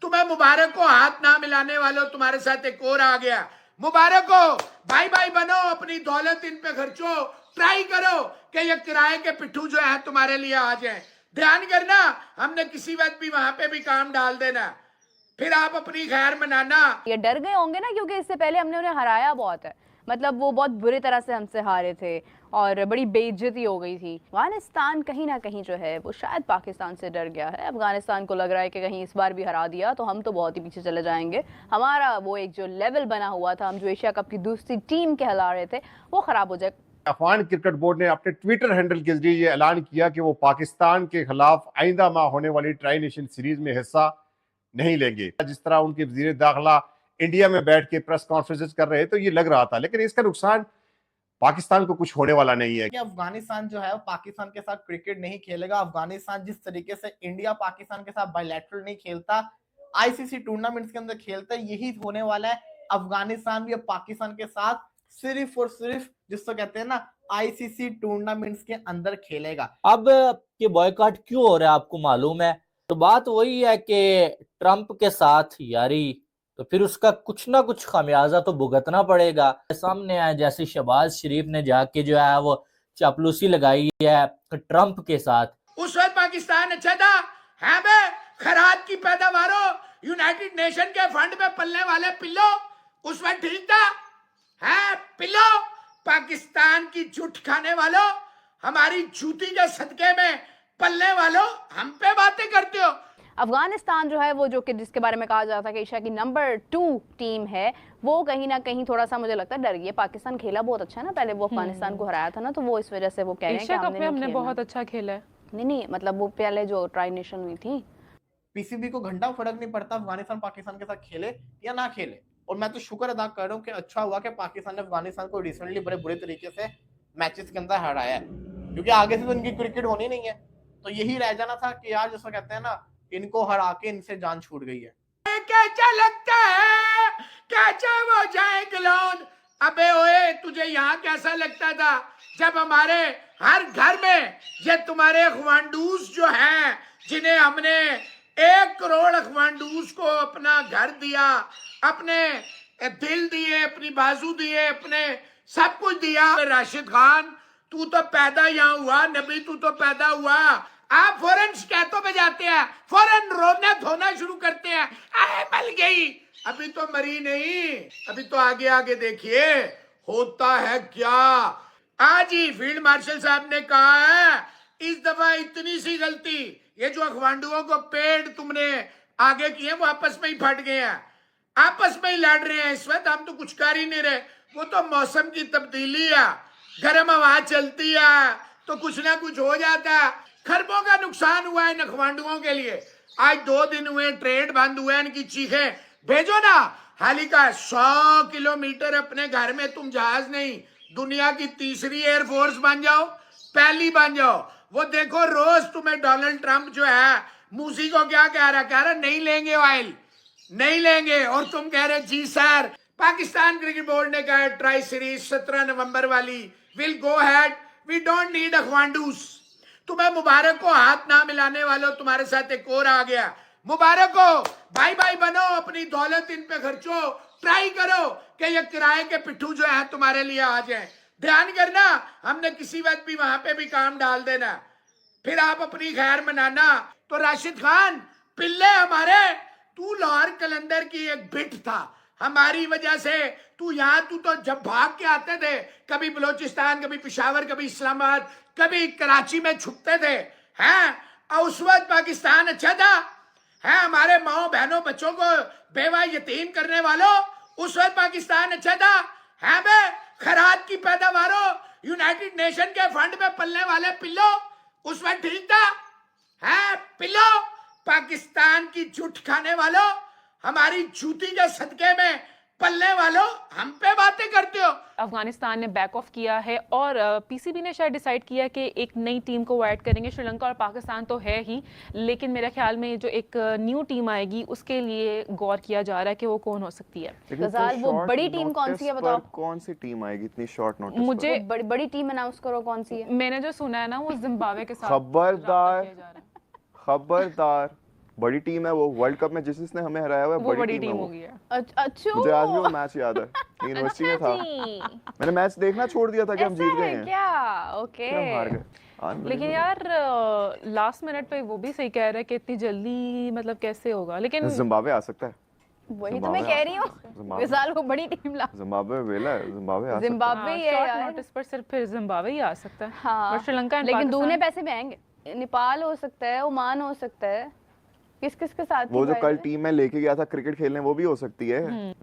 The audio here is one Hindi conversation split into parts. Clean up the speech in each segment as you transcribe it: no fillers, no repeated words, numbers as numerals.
तुम्हें मुबारक हो, हाथ ना मिलाने वालों, तुम्हारे साथ एक और आ गया। मुबारक हो, भाई भाई बनो, अपनी दौलत इन पे खर्चो, ट्राई करो कि ये किराए के पिट्ठू जो है तुम्हारे लिए आ जाए। ध्यान करना, हमने किसी वक्त भी वहां पे भी काम डाल देना, फिर आप अपनी खैर मनाना। ये डर गए होंगे ना, क्योंकि इससे पहले हमने उन्हें हराया बहुत है। मतलब वो बहुत बुरी तरह से हमसे हारे थे और बड़ी बेइज्जती हो गई थी। अफगानिस्तान कहीं ना कहीं जो है वो शायद पाकिस्तान से डर गया है। अफगानिस्तान को लग रहा है कि कहीं इस बार भी हरा दिया तो हम तो बहुत ही पीछे चले जाएंगे। हमारा वो एक जो लेवल बना हुआ था, हम जो एशिया कप की दूसरी टीम कहला रहे थे, वो खराब हो जाए। अफगान क्रिकेट बोर्ड ने अपने ट्विटर हैंडल के जरिए ये ऐलान किया कि वो पाकिस्तान के खिलाफ आइंदा माह होने वाली ट्राई नेशन सीरीज में हिस्सा नहीं लेंगे। जिस तरह उनके वजीर दाखिला इंडिया में बैठ के प्रेस कॉन्फ्रेंस कर रहे तो ये लग रहा था, लेकिन इसका नुकसान पाकिस्तान को कुछ होने वाला नहीं है। कि अफगानिस्तान जो है वो पाकिस्तान के साथ क्रिकेट नहीं खेलेगा। अफगानिस्तान जिस तरीके से इंडिया पाकिस्तान के साथ बायलैटरल नहीं खेलता, आईसीसी टूर्नामेंट्स के अंदर खेलता है, यही होने वाला है। अफगानिस्तान भी अब पाकिस्तान के साथ सिर्फ और सिर्फ जिसको कहते हैं ना आईसीसी टूर्नामेंट्स के अंदर खेलेगा। अब ये बॉयकॉट क्यों हो रहा है आपको मालूम है? तो बात वही है कि ट्रंप के साथ यारी, तो फिर उसका कुछ ना कुछ खामियाजा तो भुगतना पड़ेगा। सामने आया जैसे शहबाज शरीफ ने जाके जो है वो चापलूसी लगाई है ट्रंप के साथ। उस वक्त पाकिस्तान अच्छा था, है बे, खराद की पैदावारों, यूनाइटेड नेशन के फंड में पलने वाले पिल्लो, उस वक्त ठीक था, है पिल्लो। पाकिस्तान की जुट खाने वालों, हमारी जूती के सदके में पलने वालों, हम पे बातें करते हो। अफगानिस्तान जो है वो जो कि जिसके बारे में कहा जाता था कि एशिया की नंबर 2 टीम है, वो कहीं ना कहीं थोड़ा सा मुझे लगता है डर गई। पाकिस्तान खेला बहुत अच्छा ना, पहले वो अफगानिस्तान को हराया था ना, तो वो इस वजह से वो कह रहे हैं कि एशिया कप में हमने बहुत अच्छा खेला है। नहीं मतलब वो पहले जो ट्राई नेशन हुई थी, पीसीबी को घंटा फर्क नहीं पड़ता अफगानिस्तान पाकिस्तान के साथ खेले या ना खेले। और मैं तो शुक्र अदा कर रहा हूँ कि अच्छा हुआ कि पाकिस्तान ने अफगानिस्तान को रिसेंटली बड़े बुरे तरीके से मैचेस के अंदर हराया है, क्योंकि आगे से तो इनकी क्रिकेट होनी नहीं है। तो यही रह जाना था कि यार जैसा कहते हैं ना, इनको हरा के इनसे जान छूट गई है। कैसा लगता है, कैसा वो जाए गलौन। अबे ओए, तुझे यहाँ कैसा लगता था जब हमारे हर घर में ये तुम्हारे अखवांडूस जो हैं, जिन्हें हमने 1 करोड़ अखवांडूस को अपना घर दिया, अपने दिल दिए, अपनी बाजू दिए, अपने सब कुछ दिया। राशिद खान, तू तो पैदा यहाँ हुआ, नबी तू तो पैदा हुआ, आप फौरन शिकायतों पे जाते हैं, फौरन रोना धोना शुरू करते हैं, अरे मर गई। अभी तो मरी नहीं, अभी तो आगे आगे देखिए होता है क्या। आज ही फील्ड मार्शल साहब ने कहा है, इस दफा इतनी सी गलती, ये जो अखवांडुओं को पेड़ तुमने आगे किए वो आपस में ही फट गए हैं, आपस में ही लड़ रहे हैं इस वक्त, हम तो कुछ कर ही नहीं रहे। वो तो मौसम की तब्दीली है, गर्म हवा चलती है तो कुछ ना कुछ हो जाता है। खरबों का नुकसान हुआ है इन अखवांडुओं के लिए। आज 2 दिन हुए, ट्रेड बंद हुए, इनकी चीखें भेजो ना। हाली का 100 किलोमीटर अपने घर में तुम जहाज नहीं, दुनिया की तीसरी एयरफोर्स बन जाओ, पहली बन जाओ। वो देखो रोज तुम्हें डोनाल्ड ट्रंप जो है मूसी को क्या कह रहा नहीं लेंगे ऑयल, नहीं लेंगे, और तुम कह रहे जी सर। पाकिस्तान क्रिकेट बोर्ड ने कहा ट्राई सीरीज 17 नवंबर वाली will go ahead, we don't need अखवांडूस। तुम्हें मुबारक हो, हाथ ना मिलाने वालों, तुम्हारे साथ एक और आ गया। मुबारक हो, भाई भाई बनो, अपनी दौलत इन पे खर्चो, ट्राई करो कि ये किराए के पिट्ठू जो है तुम्हारे लिए आ जाए। ध्यान करना, हमने किसी वक्त भी वहां पे भी काम डाल देना, फिर आप अपनी खैर मनाना। तो राशिद खान पिल्ले हमारे, तू लाहौर कलंदर की एक बिट था, हमारी वजह से तू यहाँ, तू तो जब भाग के आते थे, कभी बलोचिस्तान, कभी पेशावर, कभी इस्लामाबाद, कभी कराची में छुपते थे, हैं? और उस वक्त पाकिस्तान अच्छा था, है? हमारे माओ बहनों बच्चों को बेवा यतीम करने वालों, उस वक्त पाकिस्तान अच्छा था, है बे? खराद की पैदावारों, यूनाइटेड नेशन के फंड में पलने वाले पिल्लो, उस वक्त ठीक था, है पिल्लो। पाकिस्तान की जुट खाने वालों, हमारी जूती के सदके में पलने वालों, हम पे बातें करते हो। अफगानिस्तान ने बैक ऑफ किया है और पीसीबी ने शायद डिसाइड किया कि एक नई टीम को ऐड करेंगे। श्रीलंका और पाकिस्तान तो है ही, लेकिन मेरे ख्याल में जो एक न्यू टीम आएगी उसके लिए गौर किया जा रहा है कि वो कौन हो सकती है। गजाल, वो बड़ी टीम कौन सी है बताओ? कौन सी टीम आएगी इतनी शॉर्ट नोटिस? मुझे बड़ी टीम अनाउंस करो, कौन सी है? मैंने जो सुना है ना वो जिम्बाब्वे के साथ खबरदार, खबरदार, बड़ी टीम है वो, वर्ल्ड कप में जिसने हमें हराया हुआ है वो बड़ी है टीम वो। हो गई है। अच्छा मुझे आज भी वो मैच याद है, यूनिवर्सिटी में था, जी। मैंने मैच देखना छोड़ दिया था कि हम ऐसा जीत गए है हैं, क्या? ओके। फिर हम हार गए। लेकिन यार लास्ट मिनट पे वो भी सही कह रहा है कि इतनी जल्दी मतलब कैसे होगा, लेकिन जिम्बाब्वे आ सकता है, वही तो मैं कह रही हूँ, जिम्बाब्वे। इस साल वो बड़ी टीम ला। जिम्बाब्वे वेला है, जिम्बाब्वे आ सकता है। जिम्बाब्वे ही है शॉर्ट यार। नोटिस पर सिर्फ फिर जिम्बाब्वे ही आ सकता है। हाँ, और श्रीलंका एंड लेकिन दूने पाकिस्तान पैसे में आएंगे। नेपाल हो सकता है, ओमान हो सकता है। किस किस के साथ वो थी जो भाई कल ये? टीम में लेके गया था क्रिकेट खेलने, वो भी हो सकती है।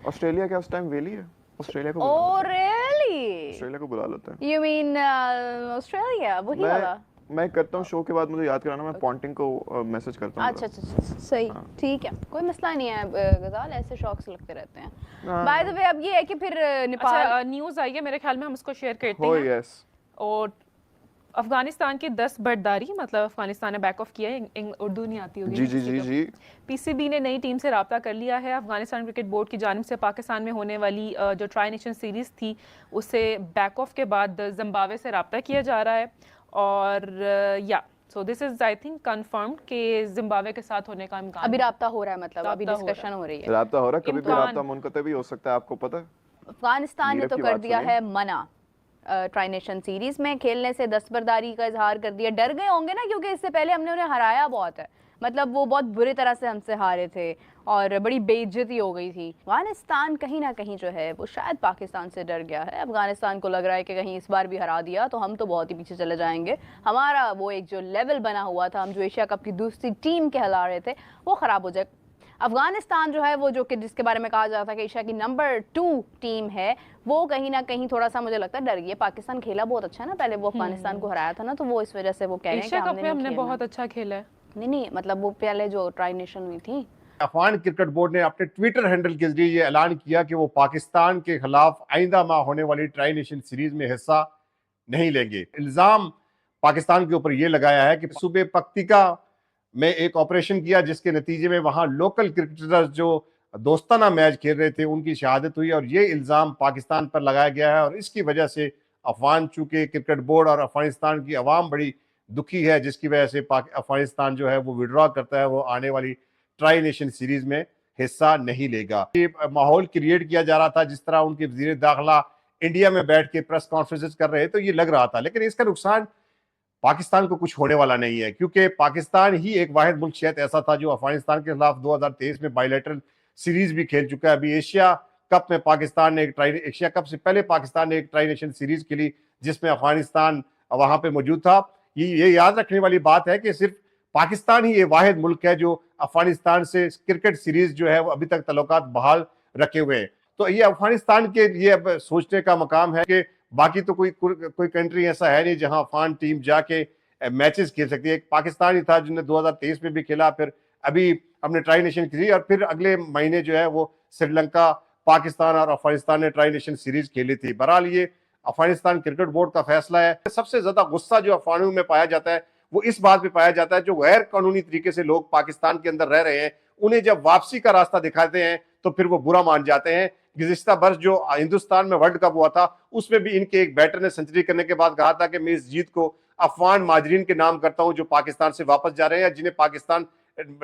ऑस्ट्रेलिया क्या उस टाइम वेली है, ऑस्ट्रेलिया को बुला Oh लेते हैं। really? ऑस्ट्रेलिया को बुला लेते हैं। You mean ऑस्ट्रेलिया वही वाला? मैं करता हूँ शो के बाद, मुझे याद कराना, मैं पॉन्टिंग को मैसेज करता हूँ। अच्छा अच्छा अच्छा, सही, ठीक है, कोई मसला नहीं है। गजाल ऐसे शौक्स लगते रहते हैं। बाय द वे अब ये है कि फिर नेपाल अच्छा न्यूज़ आई है मेरे ख्याल में, हम उसको शेयर करते हो हैं। यस, और अफगानिस्तान की 10 बर्डदारी, मतलब अफगानिस्तान ने बैक ऑफ किया है। उर्दू नहीं आती होगी जी ना जी किसी जी को। जी। पीसीबी ने नई टीम से रब्ता कर लिया है। अफगानिस्तान क्रिकेट बोर्ड की जानिब से पाकिस्तान में होने वाली जो ट्राई नेशन सीरीज़ थी उससे बैक ऑफ के बाद जिम्बाब्वे से रब्ता किया जा रहा है। और या so this is I think confirmed कि जिम्बाब्वे के साथ होने का इम्कान अभी है। राब्ता हो रहा है, मतलब अभी राब्ता हो रहा है। डिस्कशन हो रही है। राब्ता हो रहा है, कभी भी इम्कान। राब्ता मुनक़ते भी हो सकता है, आपको पता है। अफगानिस्तान ने नीरव तो की कर बात दिया सुनिए। है मना ट्राई नेशन सीरीज में खेलने से, दस्तबरदारी का इजहार कर दिया। डर गए होंगे ना, क्योंकि इससे पहले हमने उन्हें हराया बहुत है। मतलब वो बहुत बुरी तरह से हमसे हारे थे और बड़ी बेइज्जती हो गई थी। अफगानिस्तान कहीं ना कहीं जो है वो शायद पाकिस्तान से डर गया है। अफगानिस्तान को लग रहा है कि कहीं इस बार भी हरा दिया तो हम तो बहुत ही पीछे चले जाएंगे। हमारा वो एक जो लेवल बना हुआ था, हम जो एशिया कप की दूसरी टीम कहला रहे थे, वो ख़राब हो जाए। अफगानिस्तान जो है वो जो कि जिसके बारे में कहा जाता था कि एशिया की नंबर 2 टीम है, वो कहीं ना कहीं थोड़ा सा मुझे लगता है डर गई। पाकिस्तान खेला बहुत अच्छा है ना पहले, वो अफगानिस्तान को हराया था ना, तो वो इस वजह से वो कह रहे हैं कि एशिया कप में नहीं हमने खेलना। बहुत अच्छा खेला है। नहीं मतलब वो पहले जो ट्राई नेशन हुई थी। अफगान क्रिकेट बोर्ड ने अपने ट्विटर हैंडल के जरिए ये ऐलान किया कि वो पाकिस्तान के खिलाफ आइंदा माह होने वाली ट्राई नेशन सीरीज में हिस्सा नहीं लेंगे। इल्जाम पाकिस्तान के ऊपर ये लगाया है कि सूबे पक्तिका में एक ऑपरेशन किया जिसके नतीजे में वहां लोकल क्रिकेटर्स जो दोस्ताना मैच खेल रहे थे उनकी शहादत हुई, और ये इल्जाम पाकिस्तान पर लगाया गया है। और इसकी वजह से अफगान चूंकि क्रिकेट बोर्ड और अफगानिस्तान की आवाम बड़ी दुखी है, जिसकी वजह से अफगानिस्तान जो है वो विड्रॉ करता है, वो आने वाली ट्राई नेशन सीरीज में हिस्सा नहीं लेगा। ये माहौल क्रिएट किया जा रहा था, जिस तरह उनके वजीर दाखिला इंडिया में बैठ के प्रेस कॉन्फ्रेंसेस कर रहे, तो ये लग रहा था। लेकिन इसका नुकसान पाकिस्तान को कुछ होने वाला नहीं है, क्योंकि पाकिस्तान ही एक वाहिद मुल्क शायद ऐसा था जो अफगानिस्तान के खिलाफ 2023 में बायलैटरल सीरीज भी खेल चुका है। अभी एशिया कप में पाकिस्तान ने एशिया कप से पहले पाकिस्तान ने एक ट्राई नेशन सीरीज खेली जिसमें अफगानिस्तान वहां पे मौजूद था। ये याद रखने वाली बात है कि सिर्फ पाकिस्तान ही ये वाहिद मुल्क है जो अफगानिस्तान से क्रिकेट सीरीज जो है वो अभी तक तल्लुकात बहाल रखे हुए हैं। तो ये अफगानिस्तान के लिए अब सोचने का मकाम है कि बाकी तो कोई कंट्री ऐसा है नहीं जहां अफगान टीम जाके मैचेस खेल सकती है। एक पाकिस्तान ही था जिसने 2023 में भी खेला, फिर अभी हमने ट्राई नेशन खेली, और फिर अगले महीने जो है वो श्रीलंका, पाकिस्तान और अफगानिस्तान ने ट्राई नेशन सीरीज खेली थी। बहरहाल ये अफगानिस्तान क्रिकेट बोर्ड का फैसला है। सबसे ज्यादा गुस्सा जो अफगानियों में पाया जाता है वो इस बात पे पाया जाता है जो गैर कानूनी तरीके से लोग पाकिस्तान के अंदर रह रहे हैं, उन्हें जब वापसी का रास्ता दिखाते हैं तो फिर वो बुरा मान जाते हैं। गुज़िश्ता वर्ष जो हिंदुस्तान में वर्ल्ड कप हुआ था उसमें भी इनके एक बैटर ने सेंचुरी करने के बाद कहा था कि मैं इस जीत को अफगान माजरीन के नाम करता हूं जो पाकिस्तान से वापस जा रहे हैं, जिन्हें पाकिस्तान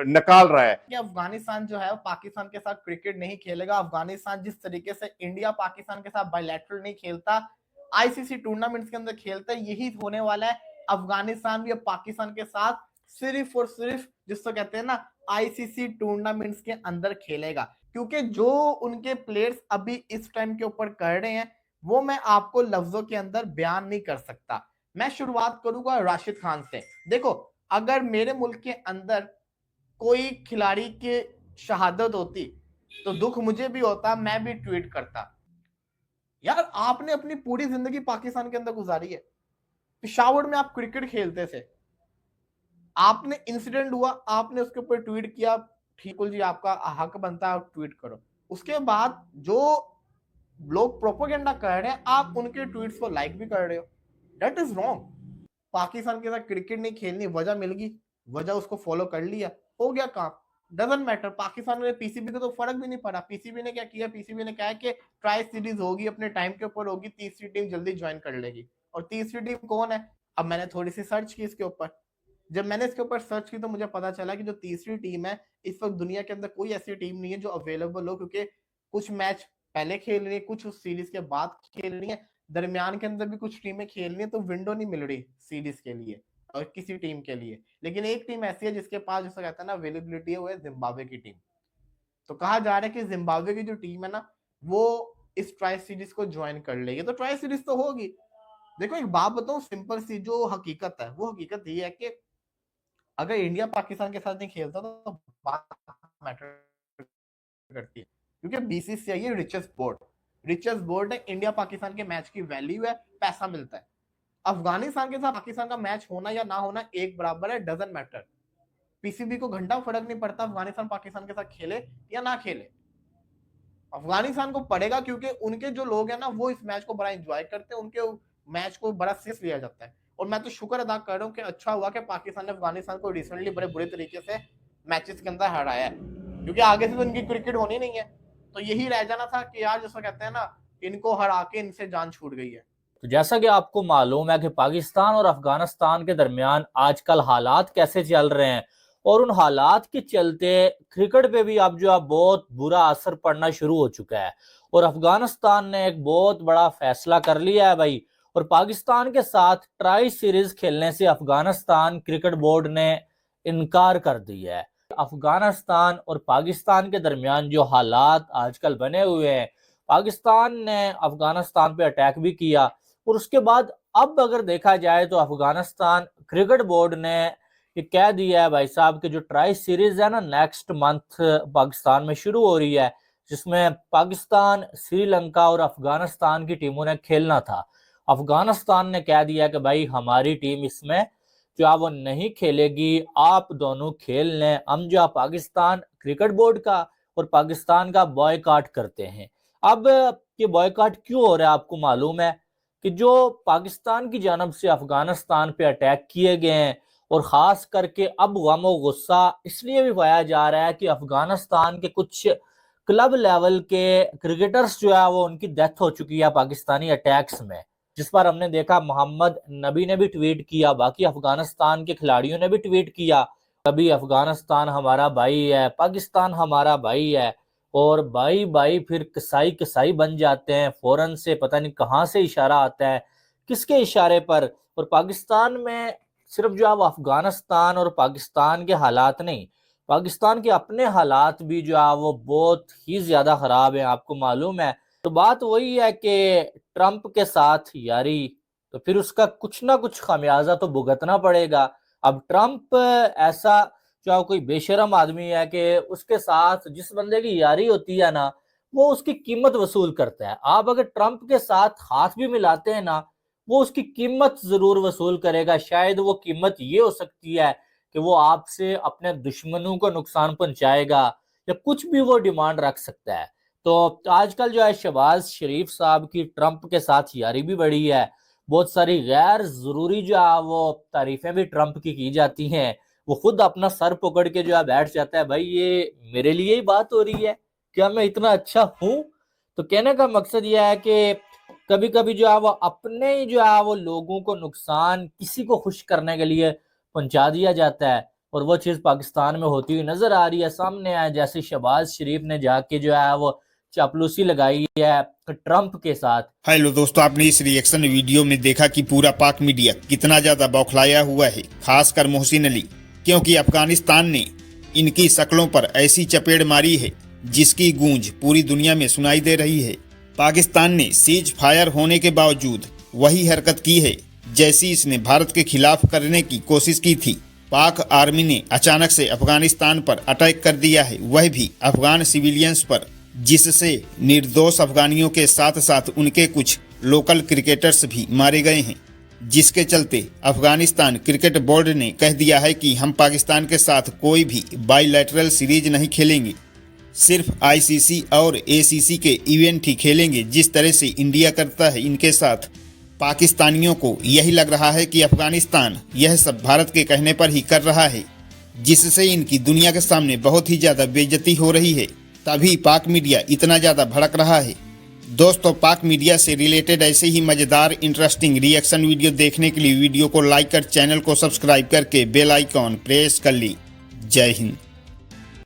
निकाल रहा है। कि अफगानिस्तान जो है वो पाकिस्तान के साथ क्रिकेट नहीं खेलेगा। अफगानिस्तान जिस तरीके से इंडिया पाकिस्तान के साथ बायलैटरल नहीं खेलता, आईसीसी टूर्नामेंट्स के अंदर खेलता है, यही होने वाला है। अफगानिस्तान भी अब पाकिस्तान के साथ सिर्फ और सिर्फ जिसको कहते हैं ना आईसीसी टूर्नामेंट्स के अंदर खेलेगा, क्योंकि जो उनके प्लेयर्स अभी इस टाइम के ऊपर कर रहे हैं वो मैं आपको लफ्जों के अंदर बयान नहीं कर सकता। मैं शुरुआत करूंगा राशिद खान से। देखो, अगर मेरे मुल्क के अंदर कोई खिलाड़ी की शहादत होती तो दुख मुझे भी होता, मैं भी ट्वीट करता। यार आपने अपनी पूरी जिंदगी पाकिस्तान के अंदर गुजारी है, पिशावर में आप क्रिकेट खेलते थे, आपने इंसिडेंट हुआ, आपने उसके ऊपर ट्वीट किया, ठीक जी आपका हक बनता है आप ट्वीट करो। उसके बाद जो लोग प्रोपेगेंडा कर रहे हैं आप उनके ट्वीट्स को लाइक भी कर रहे हो, दैट इज रॉन्ग। पाकिस्तान के साथ क्रिकेट नहीं खेलनी, वजह मिल गई, वजह उसको फॉलो कर लिया, हो गया काम, डजंट मैटर। पाकिस्तान में पीसीबी को तो फर्क भी नहीं पड़ा। पीसीबी ने क्या किया, पीसीबी ने कहा कि ट्राई सीरीज होगी, अपने टाइम के ऊपर होगी, तीसरी टीम जल्दी ज्वाइन कर लेगी। और तीसरी टीम कौन है? अब मैंने थोड़ी सी सर्च की इसके ऊपर, जब मैंने इसके ऊपर सर्च की तो मुझे पता चला कि जो तीसरी टीम है इस वक्त दुनिया के अंदर कोई ऐसी टीम नहीं है जो अवेलेबल हो, क्योंकि कुछ मैच पहले खेल रही है, कुछ उस सीरीज के बाद खेल रही है, दरमियान के अंदर भी कुछ टीमें खेल रही है, तो विंडो नहीं मिल रही सीरीज के लिए और किसी टीम के लिए। लेकिन एक टीम ऐसी है जिसके पास जिसे कहते हैं ना अवेलेबिलिटी है, वो है जिम्बाब्वे की टीम। तो कहा जा रहा है कि जिम्बाब्वे की जो टीम है ना वो इस ट्राई सीरीज को ज्वाइन कर लेगी। तो ट्राई सीरीज तो होगी। देखो एक बात बताऊं, सिंपल सी जो हकीकत है वो हकीकत ये है कि अगर इंडिया पाकिस्तान के साथ नहीं खेलता तो बात मैटर करती है, क्योंकि बीसीसीआई है रिचेस्ट बोर्ड है। इंडिया पाकिस्तान के मैच की वैल्यू है, पैसा मिलता है। अफगानिस्तान के साथ पाकिस्तान का मैच होना या ना होना एक बराबर है, डजंट मैटर। पीसीबी को घंटा फर्क नहीं पड़ता अफगानिस्तान पाकिस्तान के साथ खेले या ना खेले। अफगानिस्तान को पड़ेगा, क्योंकि उनके जो लोग हैं ना वो इस मैच को बड़ा एंजॉय करते हैं, उनके मैच को बड़ा सीरियस लिया जाता है। और मैं तो शुक्र अदा कर रहा हूँ कि अच्छा हुआ कि पाकिस्तान ने अफगानिस्तान को रिसेंटली बड़े बुरे तरीके से मैचेस के अंदर हराया है, क्योंकि आगे से तो इनकी क्रिकेट होनी नहीं है। तो यही रह जाना था कि यार जैसा कहते हैं ना, इनको हरा के इनसे जान छूट गई है। तो जैसा कि आपको मालूम है कि पाकिस्तान और अफगानिस्तान के दरमियान आजकल हालात कैसे चल रहे हैं, और उन हालात के चलते क्रिकेट पे भी अब जो है बहुत बुरा असर पड़ना शुरू हो चुका है। और अफगानिस्तान ने एक बहुत बड़ा फैसला कर लिया है भाई, और पाकिस्तान के साथ ट्राई सीरीज खेलने से अफगानिस्तान क्रिकेट बोर्ड ने इनकार कर दिया है। अफगानिस्तान और पाकिस्तान के दरमियान जो हालात आजकल बने हुए हैं, पाकिस्तान ने अफगानिस्तान पे अटैक भी किया, और उसके बाद अब अगर देखा जाए तो अफगानिस्तान क्रिकेट बोर्ड ने ये कह दिया है भाई साहब कि जो ट्राई सीरीज है ना नेक्स्ट मंथ पाकिस्तान में शुरू हो रही है, जिसमें पाकिस्तान, श्रीलंका और अफगानिस्तान की टीमों ने खेलना था। अफगानिस्तान ने कह दिया कि भाई हमारी टीम इसमें जो है वो नहीं खेलेगी, आप दोनों खेल लें। हम जो पाकिस्तान क्रिकेट बोर्ड का और पाकिस्तान का बॉयकॉट करते हैं। अब ये बॉयकॉट क्यों हो रहा है आपको मालूम है कि जो पाकिस्तान की जानब से अफगानिस्तान पे अटैक किए गए हैं, और ख़ास करके अब गम और गुस्सा इसलिए भी पाया जा रहा है कि अफगानिस्तान के कुछ क्लब लेवल के क्रिकेटर्स जो है वो उनकी डेथ हो चुकी है पाकिस्तानी अटैक्स में, जिस पर हमने देखा मोहम्मद नबी ने भी ट्वीट किया, बाकी अफगानिस्तान के खिलाड़ियों ने भी ट्वीट किया, कभी अफगानिस्तान हमारा भाई है, पाकिस्तान हमारा भाई है, और भाई भाई फिर कसाई कसाई बन जाते हैं। फौरन से पता नहीं कहाँ से इशारा आता है, किसके इशारे पर। और पाकिस्तान में सिर्फ जो है वो अफगानिस्तान और पाकिस्तान के हालात नहीं, पाकिस्तान के अपने हालात भी जो है वो बहुत ही ज्यादा खराब है, आपको मालूम है। तो बात वही है कि ट्रंप के साथ यारी, तो फिर उसका कुछ ना कुछ खामियाजा तो भुगतना पड़ेगा। अब ट्रंप ऐसा जो कोई बेशरम आदमी है कि उसके साथ जिस बंदे की यारी होती है ना, वो उसकी कीमत वसूल करता है। आप अगर ट्रंप के साथ हाथ भी मिलाते हैं ना, वो उसकी कीमत जरूर वसूल करेगा। शायद वो कीमत ये हो सकती है कि वो आपसे अपने दुश्मनों को नुकसान पहुंचाएगा, या कुछ भी वो डिमांड रख सकता है। तो आजकल जो है शहबाज शरीफ साहब की ट्रंप के साथ यारी भी बढ़ी है, बहुत सारी गैर जरूरी जो है वो तारीफें भी ट्रंप की जाती हैं। वो खुद अपना सर पकड़ के जो है बैठ जाता है, भाई ये मेरे लिए ही बात हो रही है, क्या मैं इतना अच्छा हूँ? तो कहने का मकसद यह है कि कभी कभी जो है वो अपने ही जो है वो लोगों को नुकसान किसी को खुश करने के लिए पहुंचा दिया जाता है, और वो चीज पाकिस्तान में होती हुई नजर आ रही है। सामने है जैसे शहबाज शरीफ ने जाके जो है वो चापलूसी लगाई है ट्रंप के साथ। हेलो दोस्तों, आपने इस रिएक्शन वीडियो में देखा कि पूरा पाक मीडिया कितना ज्यादा बौखलाया हुआ है, खासकर मोहसिन अली, क्योंकि अफगानिस्तान ने इनकी शक्लों पर ऐसी चपेट मारी है जिसकी गूंज पूरी दुनिया में सुनाई दे रही है। पाकिस्तान ने सीज फायर होने के बावजूद वही हरकत की है जैसी इसने भारत के खिलाफ करने की कोशिश की थी। पाक आर्मी ने अचानक से अफगानिस्तान पर अटैक कर दिया है, वह भी अफगान सिविलियंस पर, जिससे निर्दोष अफगानियों के साथ साथ उनके कुछ लोकल क्रिकेटर्स भी मारे गए हैं, जिसके चलते अफगानिस्तान क्रिकेट बोर्ड ने कह दिया है कि हम पाकिस्तान के साथ कोई भी बाइलैटरल सीरीज नहीं खेलेंगे, सिर्फ आईसीसी और एसीसी के इवेंट ही खेलेंगे। जिस तरह से इंडिया करता है इनके साथ, पाकिस्तानियों को यही लग रहा है कि अफगानिस्तान यह सब भारत के कहने पर ही कर रहा है, जिससे इनकी दुनिया के सामने बहुत ही ज्यादा बेइज्जती हो रही है। तभी पाक मीडिया इतना ज्यादा भड़क रहा है। दोस्तों, पाक मीडिया से रिलेटेड ऐसे ही मजेदार इंटरेस्टिंग रिएक्शन वीडियो देखने के लिए वीडियो को लाइक कर चैनल को सब्सक्राइब करके बेल आइकॉन प्रेस कर ली। जय हिंद।